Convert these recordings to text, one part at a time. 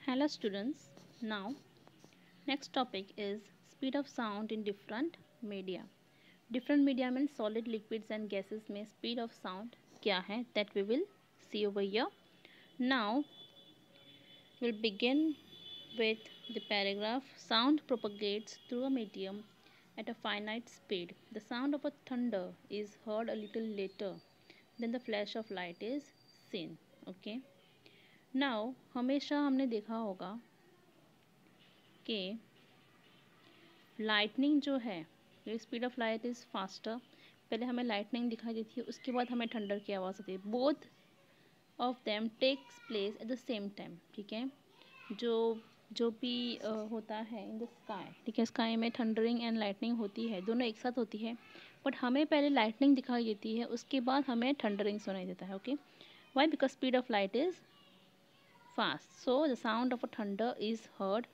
Hello students. Now next topic is speed of sound in different media. Different media means solid, liquids and gases में speed of sound क्या है that we will see over here. Now we'll begin with the paragraph. Sound propagates through a medium at a finite speed. The sound of a thunder is heard a little later than the flash of light is seen. Okay. Now हमेशा हमने देखा होगा कि lightning जो है speed of light is faster. पहले हमें lightning दिखाई देती है, उसके बाद हमें थंडर की आवाज़ आती है. Both of them takes place at the same time. ठीक है, जो जो भी होता है इन द स्काई, ठीक है, स्काई में थंडरिंग एंड लाइटनिंग होती है, दोनों एक साथ होती है. बट हमें पहले लाइटनिंग दिखाई देती है, उसके बाद हमें थंडरिंग सुनाई देता है. Okay, why? Because speed of light is fast. So the sound of a thunder is heard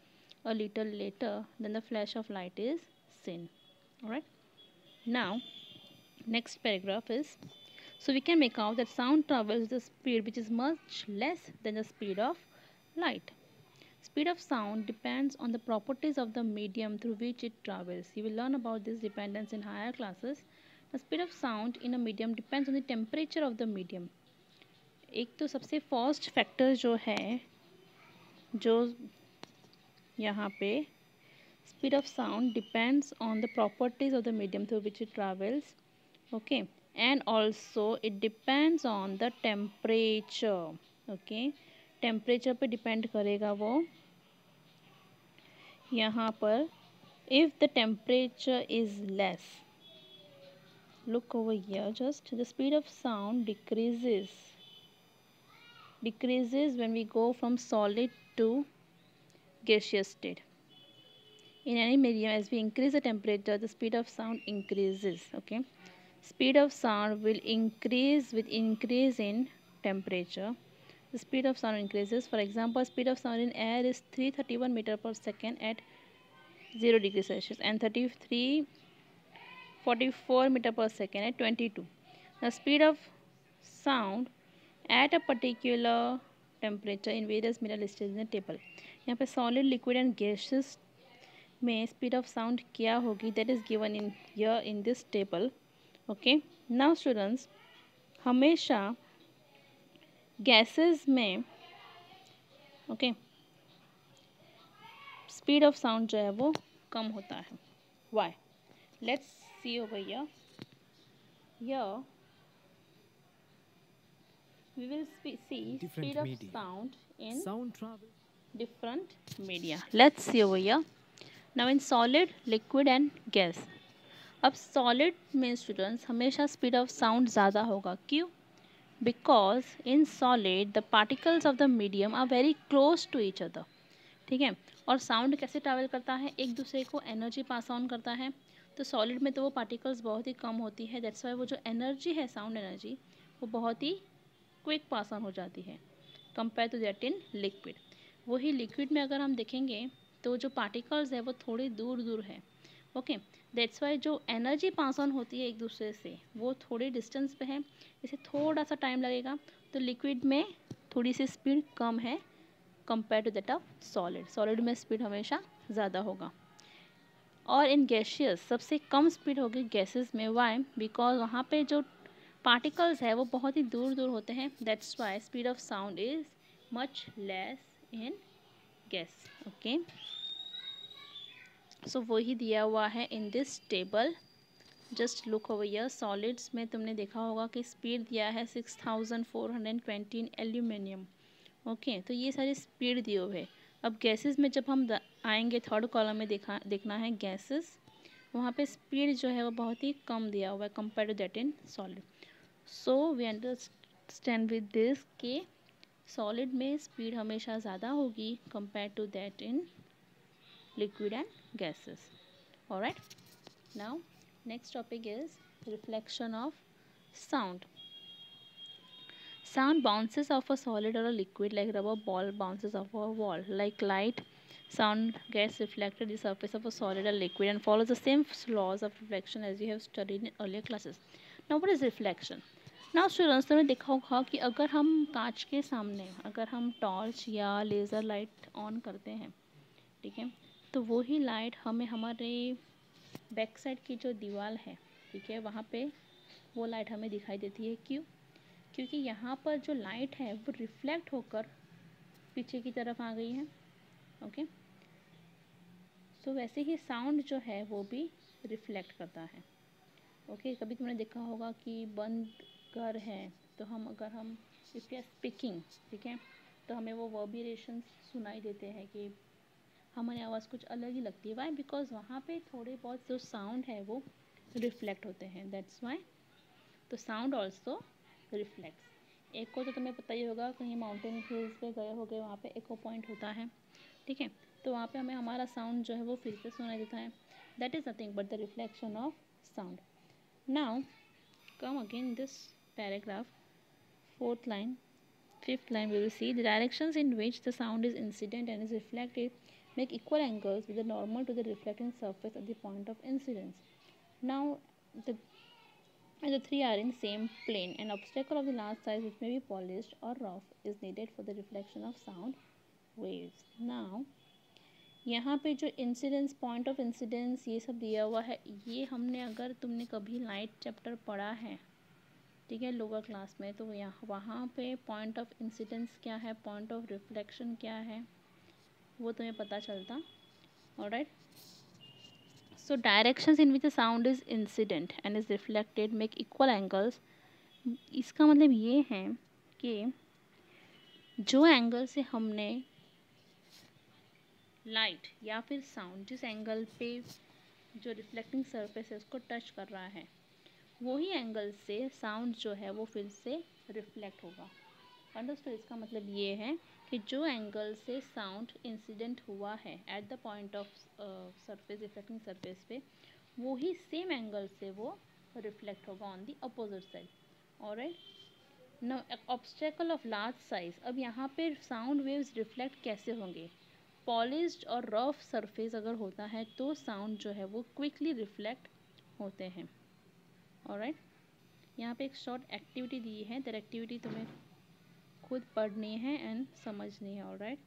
a little later than the flash of light is seen. Alright. Now next paragraph is, so we can make out that sound travels the speed which is much less than the speed of light. Speed of sound depends on the properties of the medium through which it travels. You will learn about this dependence in higher classes. The speed of sound in a medium depends on the temperature of the medium. एक तो सबसे first factor जो है, जो यहाँ पे speed of sound depends on the properties of the medium through which it travels. Okay, and also it depends on the temperature. Okay, temperature पे depend करेगा वो. यहाँ पर if the temperature is less, look over here, just the speed of sound decreases when we go from solid to gaseous state. In any medium, as we increase the temperature, the speed of sound increases. Okay, speed of sound will increase with increase in temperature. The speed of sound increases. For example, speed of sound in air is 331 meter per second at 0 degrees Celsius and 3344 meter per second at 22. The speed of sound at a particular temperature in various mineral stages in the table. यहाँ पे solid, liquid and gaseous में speed of sound क्या होगी, that is given in here in this table. Okay, now students, हमेशा gases में okay speed of sound जो है वो कम होता है. Why? Let's see over here. Here we will see speed of sound in different media. Let's see over here. Now in solid, liquid and gas. अब solid में students हमेशा speed of sound ज़्यादा होगा. क्यों? Because in solid the particles of the medium are very close to each other. ठीक है, और sound कैसे ट्रैवल करता है, एक दूसरे को एनर्जी पास ऑन करता है. तो सॉलिड में तो वो पार्टिकल्स बहुत ही कम होती है, दैट्स वाई वो जो एनर्जी है, साउंड एनर्जी, वो बहुत ही क्विक पास ऑन हो जाती है compare to that in liquid. वही लिक्विड में अगर हम देखेंगे तो जो पार्टिकल्स है वो थोड़ी दूर दूर है. ओके, दैट्स वाई जो एनर्जी पास ऑन होती है एक दूसरे से वो थोड़ी डिस्टेंस पे है, इसे थोड़ा सा टाइम लगेगा. तो लिक्विड में थोड़ी सी स्पीड कम है compare to that of solid. Solid में स्पीड हमेशा ज़्यादा होगा. और इन गैशियस सबसे कम स्पीड होगी गैसेस में. वाई? बिकॉज वहाँ पे जो पार्टिकल्स है वो बहुत ही दूर दूर होते हैं, that's why speed of sound is much less in gas. Okay, so वही दिया हुआ है in this table. Just look over here. Solids में तुमने देखा होगा कि स्पीड दिया है 6420 इन एल्यूमिनियम. ओके, तो ये सारी स्पीड दिए हुए है. अब गैसेस में जब हम आएंगे थर्ड कॉलम में देखना है गैसेस, वहाँ पे स्पीड जो है वो बहुत ही कम दिया हुआ है compare to that in solid. So we understand with this कि सॉलिड में स्पीड हमेशा ज़्यादा होगी compare to that in liquid and gases. Alright, now next topic is reflection of sound. Sound bounces off a solid or a liquid like rubber ball bounces off a wall. Like light, sound gets reflected the surface of a solid or liquid and follows the same laws of reflection as you have studied in earlier classes. Now what is reflection? ना students, तुमने देखा होगा कि अगर हम कांच के सामने अगर हम टॉर्च या लेज़र लाइट ऑन करते हैं, ठीक है, तो वो ही लाइट हमें हमारे बैक साइड की जो दीवार है, ठीक है, वहाँ पे वो लाइट हमें दिखाई देती है। क्यों? क्योंकि यहाँ पर जो लाइट है वो रिफ्लेक्ट होकर पीछे की तरफ आ गई है। ओके, तो वैसे ही साउंड जो है वो भी रिफ्लेक्ट करता है। ओके, कभी तुमने देखा होगा कि बंद घर है तो अगर हम इफ़ यू आर स्पीकिंग, ठीक है, तो हमें वो वर्बिरेशन सुनाई देते हैं कि हमारी आवाज़ कुछ अलग ही लगती है। वाई? बिकॉज वहाँ पे थोड़े बहुत जो साउंड है वो रिफ्लेक्ट होते हैं, दैट्स वाई। तो साउंड ऑल्सो रिफ्लेक्ट्स। एको तो तुम्हें पता ही होगा, कहीं माउंटेन हिल्स पे गए होगे, वहाँ पे एको पॉइंट होता है, ठीक है, तो वहाँ पे हमें हमारा साउंड जो है वो फिर से सुनाई देता है। That is nothing but the reflection of sound. Now come again this paragraph, fourth line, fifth line, we will see the directions in which the sound is incident and is reflected make equal angles with the normal to the reflecting surface at the point of incidence. Now the the three are in same plane. An obstacle of the large size which may be polished or rough is needed for the reflection of sound waves. Now यहाँ पे जो incidence, point of incidence, ये सब दिया हुआ है, ये हमने, अगर तुमने कभी लाइट चैप्टर पढ़ा है, ठीक है, लोअर क्लास में, तो यहाँ वहाँ पे पॉइंट ऑफ इंसिडेंस क्या है, पॉइंट ऑफ रिफ्लेक्शन क्या है, वो तुम्हें पता चलता। Alright, so directions in which the sound is incident and is reflected make equal angles. इसका मतलब ये है कि जो एंगल से हमने लाइट या फिर साउंड, जिस एंगल पे जो रिफ्लेक्टिंग सरफेस है उसको टच कर रहा है, वही एंगल से साउंड जो है वो फिर से रिफ्लेक्ट होगा। अंडरस्टूड? इसका मतलब ये है कि जो एंगल से साउंड इंसिडेंट हुआ है at the point of surface, reflecting surface पे, वो ही सेम एंगल से वो रिफ्लेक्ट होगा on the opposite side. Alright, now obstacle of large size. अब यहाँ पे साउंड वेव्स रिफ्लेक्ट कैसे होंगे? पॉलिश्ड और रफ सरफेस अगर होता है तो साउंड जो है वो क्विकली रिफ्लेक्ट होते हैं। ऑलराइट, यहाँ पे एक शॉर्ट एक्टिविटी दी है, दैट एक्टिविटी तुम्हें खुद पढ़नी है एंड समझनी है। Alright,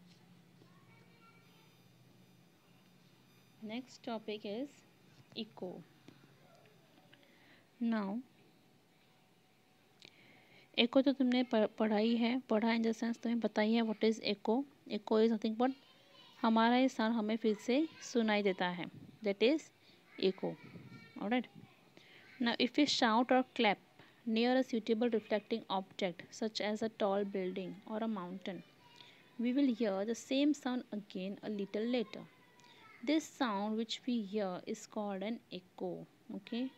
next topic is echo. Now echo तो तुमने पढ़ाई है, पढ़ा इन द सेंस तुम्हें बताई है what is echo. Echo is nothing but हमारा ये साउंड हमें फिर से सुनाई देता है, that is echo. Alright, now if you shout और clap near a suitable reflecting object such as a tall building or a mountain, we will hear the same sound again a little later. This sound which we hear is called an echo. Okay,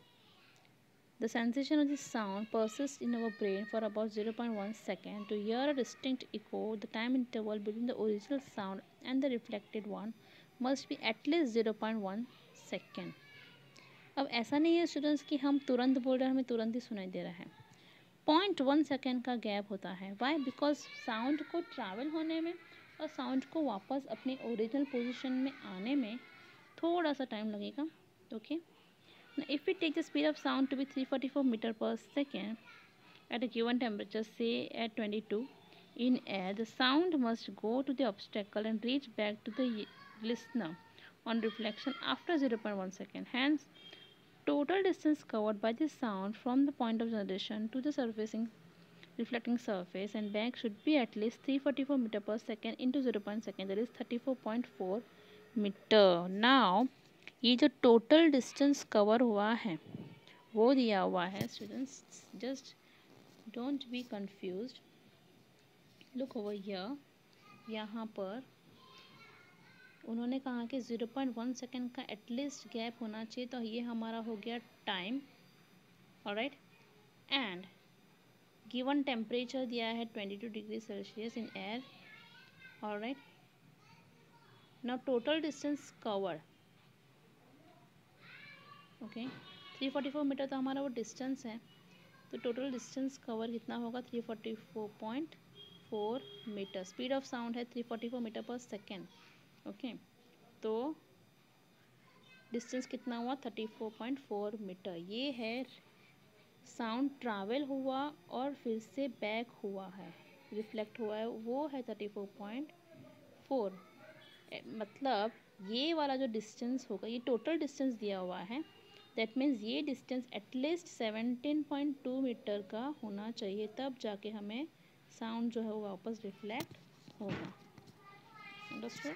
the sensation of this sound persists in our brain for about 0.1 second. To hear a distinct echo, the time interval between the original sound and the reflected one must be at least 0.1 second. अब ऐसा नहीं है students कि हम तुरंत बोल रहे हैं, हमें तुरंत ही सुनाई दे रहा है। 0.1 सेकेंड का गैप होता है। वाई? बिकॉज साउंड को ट्रैवल होने में और साउंड को वापस अपनी ओरिजिनल पोजीशन में आने में थोड़ा सा टाइम लगेगा। Okay, if we take the speed of sound to be 344 metre per second at a given temperature, say at 22 in air, the sound must go to the obstacle and reach back to the listener on reflection after 0.1 second. Hence, total distance covered by the sound from the point of generation to the surfacing reflecting surface and back should be at least 344 meter per second into 0.1 second, that is 34.4 meter. Now ये जो total distance cover हुआ है वो दिया हुआ है students, just don't be confused. Look over here, यहाँ पर उन्होंने कहा कि 0.1 सेकेंड का एटलीस्ट गैप होना चाहिए, तो ये हमारा हो गया time. Alright, and given temperature दिया है 22 degree Celsius in air. Alright, now total distance cover, okay, 344 metre तो हमारा वो डिस्टेंस है, तो टोटल डिस्टेंस कवर कितना होगा? 344.4 मीटर। स्पीड ऑफ साउंड है 344 मीटर पर सेकेंड। ओके, तो डिस्टेंस कितना हुआ? 34.4 मीटर। ये है साउंड ट्रैवल हुआ और फिर से बैक हुआ है, रिफ्लेक्ट हुआ है, वो है 34.4। मतलब ये वाला जो डिस्टेंस होगा, ये टोटल डिस्टेंस दिया हुआ है, दैट मीन्स ये डिस्टेंस एटलीस्ट 17.2 मीटर का होना चाहिए, तब जाके हमें साउंड जो है वो वापस रिफ्लेक्ट होगा। अंडरस्टूड?